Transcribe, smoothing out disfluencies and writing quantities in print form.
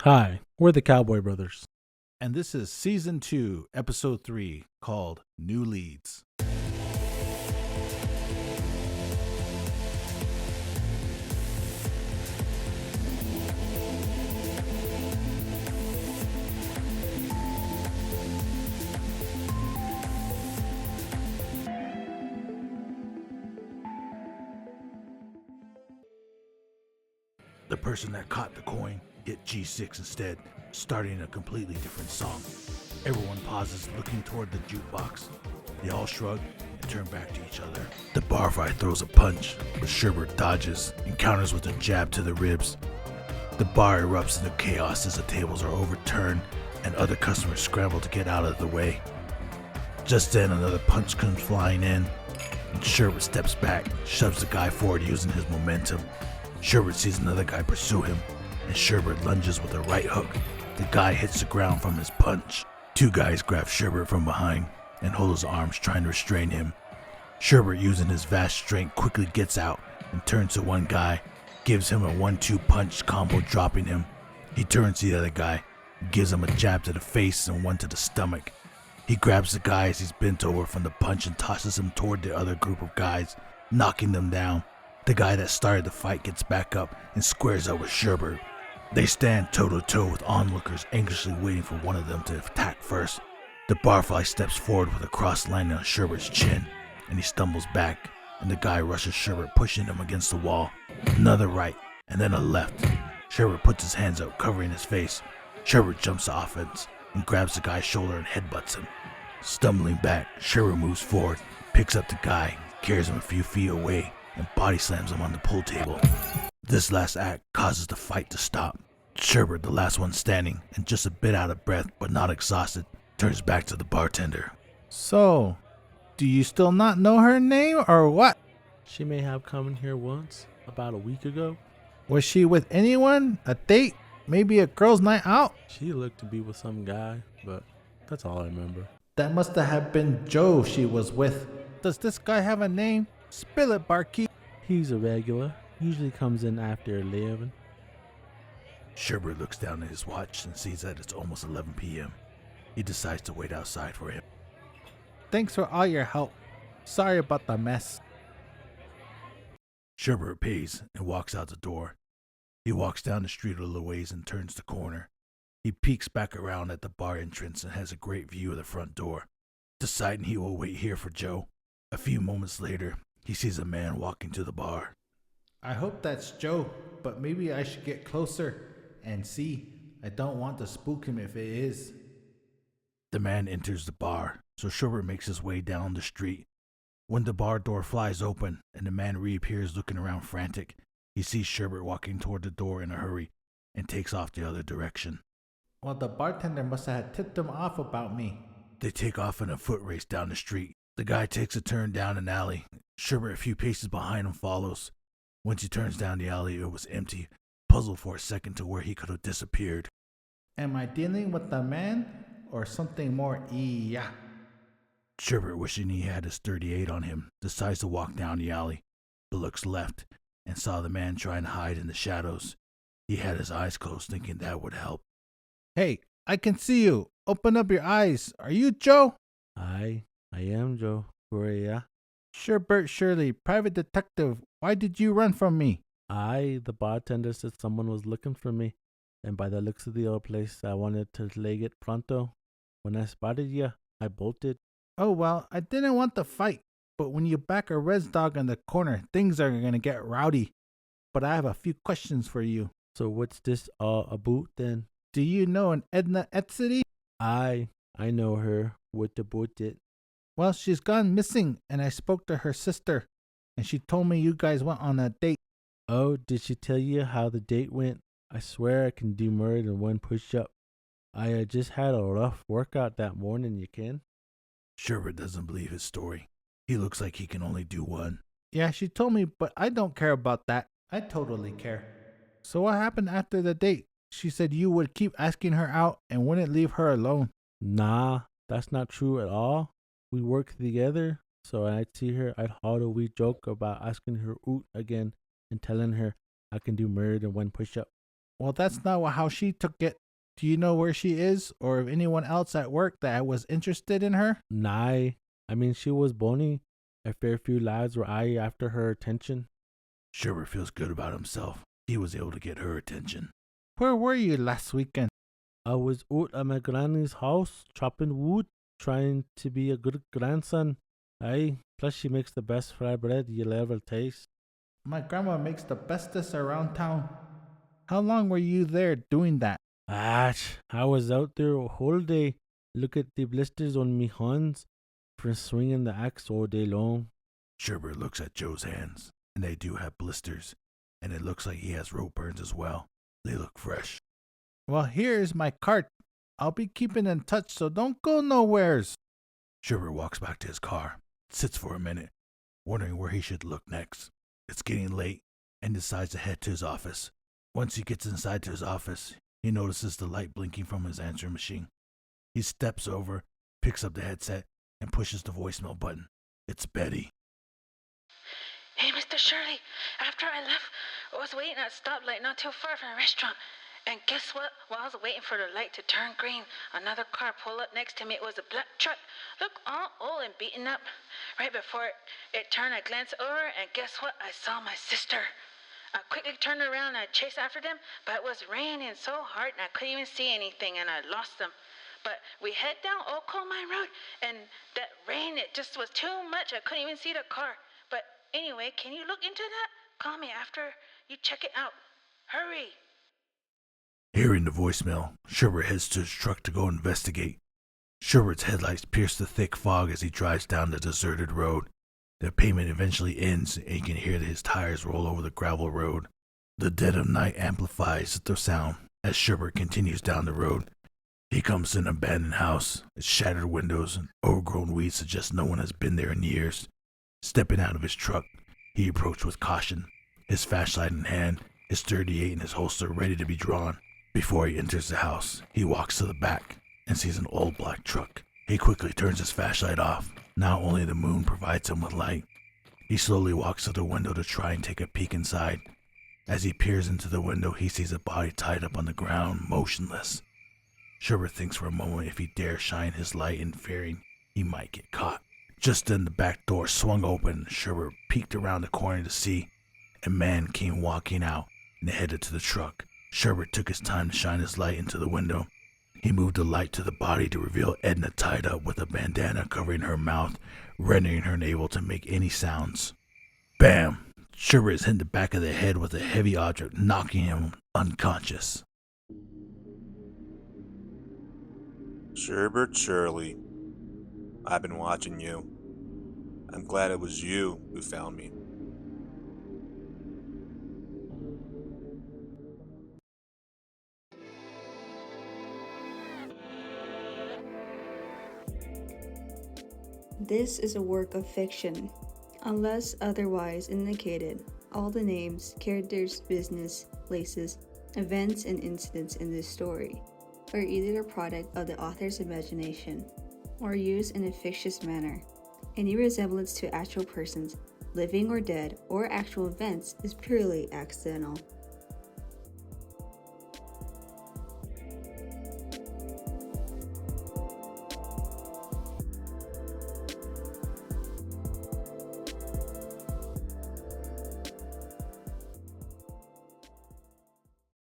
Hi, we're the Cowboy Brothers. And this is Season 2, Episode 3, called New Leads. The person that caught the coin hit G6 instead, starting a completely different song. Everyone pauses, looking toward the jukebox. They all shrug and turn back to each other. The bar fight throws a punch, but Sherbet dodges and counters with a jab to the ribs. The bar erupts into chaos as the tables are overturned and other customers scramble to get out of the way. Just then, another punch comes flying in, and Sherbet steps back, shoves the guy forward using his momentum. Sherbet sees another guy pursue him, and Sherbet lunges with a right hook. The guy hits the ground from his punch. Two guys grab Sherbet from behind and hold his arms, trying to restrain him. Sherbet, using his vast strength, quickly gets out and turns to one guy, gives him a 1-2 punch combo, dropping him. He turns to the other guy, gives him a jab to the face and one to the stomach. He grabs the guy as he's bent over from the punch and tosses him toward the other group of guys, knocking them down. The guy that started the fight gets back up and squares up with Sherbet. They stand toe-to-toe with onlookers, anxiously waiting for one of them to attack first. The barfly steps forward with a cross landing on Sherbet's chin, and he stumbles back, and the guy rushes Sherbet, pushing him against the wall. Another right, and then a left. Sherbet puts his hands up, covering his face. Sherbet jumps to offense and grabs the guy's shoulder and headbutts him. Stumbling back, Sherbet moves forward, picks up the guy, carries him a few feet away, and body slams him on the pool table. This last act causes the fight to stop. Sherbet, the last one standing and just a bit out of breath but not exhausted, turns back to the bartender. So, do you still not know her name or what? She may have come in here once, about a week ago. Was she with anyone? A date? Maybe a girls' night out? She looked to be with some guy, but that's all I remember. That must have been Joe she was with. Does this guy have a name? Spill it, barkeep. He's a regular. Usually comes in after 11. Sherbet looks down at his watch and sees that it's almost 11 p.m. He decides to wait outside for him. Thanks for all your help. Sorry about the mess. Sherbet pays and walks out the door. He walks down the street a little ways and turns the corner. He peeks back around at the bar entrance and has a great view of the front door, deciding he will wait here for Joe. A few moments later, he sees a man walking to the bar. I hope that's Joe, but maybe I should get closer and see. I don't want to spook him if it is. The man enters the bar, so Sherbet makes his way down the street. When the bar door flies open and the man reappears looking around frantic, he sees Sherbet walking toward the door in a hurry and takes off the other direction. Well, the bartender must have tipped him off about me. They take off in a foot race down the street. The guy takes a turn down an alley. Sherbet, a few paces behind him, follows. Once he turns down the alley, it was empty, puzzled for a second to where he could have disappeared. Am I dealing with a man or something more? Yeah. Sherbet, wishing he had his 38 on him, decides to walk down the alley, but looks left and saw the man trying to hide in the shadows. He had his eyes closed, thinking that would help. Hey, I can see you. Open up your eyes. Are you Joe? I am Joe. Who are ya? Sherbet Shirley, private detective. Why did you run from me? The bartender said someone was looking for me, and by the looks of the old place, I wanted to leg it pronto. When I spotted ya, I bolted. Oh, well, I didn't want to fight, but when you back a res dog in the corner, things are going to get rowdy. But I have a few questions for you. So what's this all about then? Do you know an Edna Etzity? I know her. What about it? Well, she's gone missing, and I spoke to her sister, and she told me you guys went on a date. Oh, did she tell you how the date went? I swear I can do more than one push-up. I just had a rough workout that morning, you can? Sherbet doesn't believe his story. He looks like he can only do one. Yeah, she told me, but I don't care about that. I totally care. So what happened after the date? She said you would keep asking her out and wouldn't leave her alone. Nah, that's not true at all. We work together, so when I'd see her, I'd how do we joke about asking her out again and telling her I can do more than one push-up. Well, that's not how she took it. Do you know where she is, or if anyone else at work that was interested in her? Nah, I mean, she was bony. A fair few lads were eyeing after her attention. Sherbet feels good about himself. He was able to get her attention. Where were you last weekend? I was out at my granny's house, chopping wood, trying to be a good grandson. Aye, plus she makes the best fried bread you'll ever taste. My grandma makes the bestest around town. How long were you there doing that? I was out there a whole day. Look at the blisters on me hands from swinging the axe all day long. Sherbet looks at Joe's hands, and they do have blisters, and it looks like he has rope burns as well. They look fresh. Well, here's my cart. I'll be keeping in touch, so don't go nowheres. Sherbet walks back to his car, sits for a minute, wondering where he should look next. It's getting late, and decides to head to his office. Once he gets inside to his office, he notices the light blinking from his answering machine. He steps over, picks up the headset, and pushes the voicemail button. It's Betty. Hey, Mr. Shirley, after I left, I was waiting at a stoplight not too far from the restaurant. And guess what? While I was waiting for the light to turn green, another car pulled up next to me. It was a black truck. Looked all old and beaten up. Right before it turned, I glanced over, and guess what? I saw my sister. I quickly turned around and I chased after them, but it was raining so hard and I couldn't even see anything, and I lost them. But we head down Old Coal Mine Road, and that rain, it just was too much. I couldn't even see the car. But anyway, can you look into that? Call me after you check it out. Hurry. Hearing the voicemail, Sherbet heads to his truck to go investigate. Sherbet's headlights pierce the thick fog as he drives down the deserted road. The pavement eventually ends, and you can hear his tires roll over the gravel road. The dead of night amplifies the sound as Sherbet continues down the road. He comes to an abandoned house. Its shattered windows and overgrown weeds suggest no one has been there in years. Stepping out of his truck, he approached with caution, his flashlight in hand, his .38 in his holster ready to be drawn. Before he enters the house, he walks to the back and sees an old black truck. He quickly turns his flashlight off. Now only the moon provides him with light. He slowly walks to the window to try and take a peek inside. As he peers into the window, he sees a body tied up on the ground, motionless. Sherbet thinks for a moment if he dares shine his light in, fearing he might get caught. Just then the back door swung open. Sherbet peeked around the corner to see a man came walking out and headed to the truck. Sherbet took his time to shine his light into the window. He moved the light to the body to reveal Edna tied up with a bandana covering her mouth, rendering her unable to make any sounds. Bam! Sherbet is hit in the back of the head with a heavy object, knocking him unconscious. Sherbet Shirley, I've been watching you. I'm glad it was you who found me. This is a work of fiction. Unless otherwise indicated, all the names, characters, business, places, events, and incidents in this story are either a product of the author's imagination or used in a fictitious manner. Any resemblance to actual persons, living or dead, or actual events is purely accidental.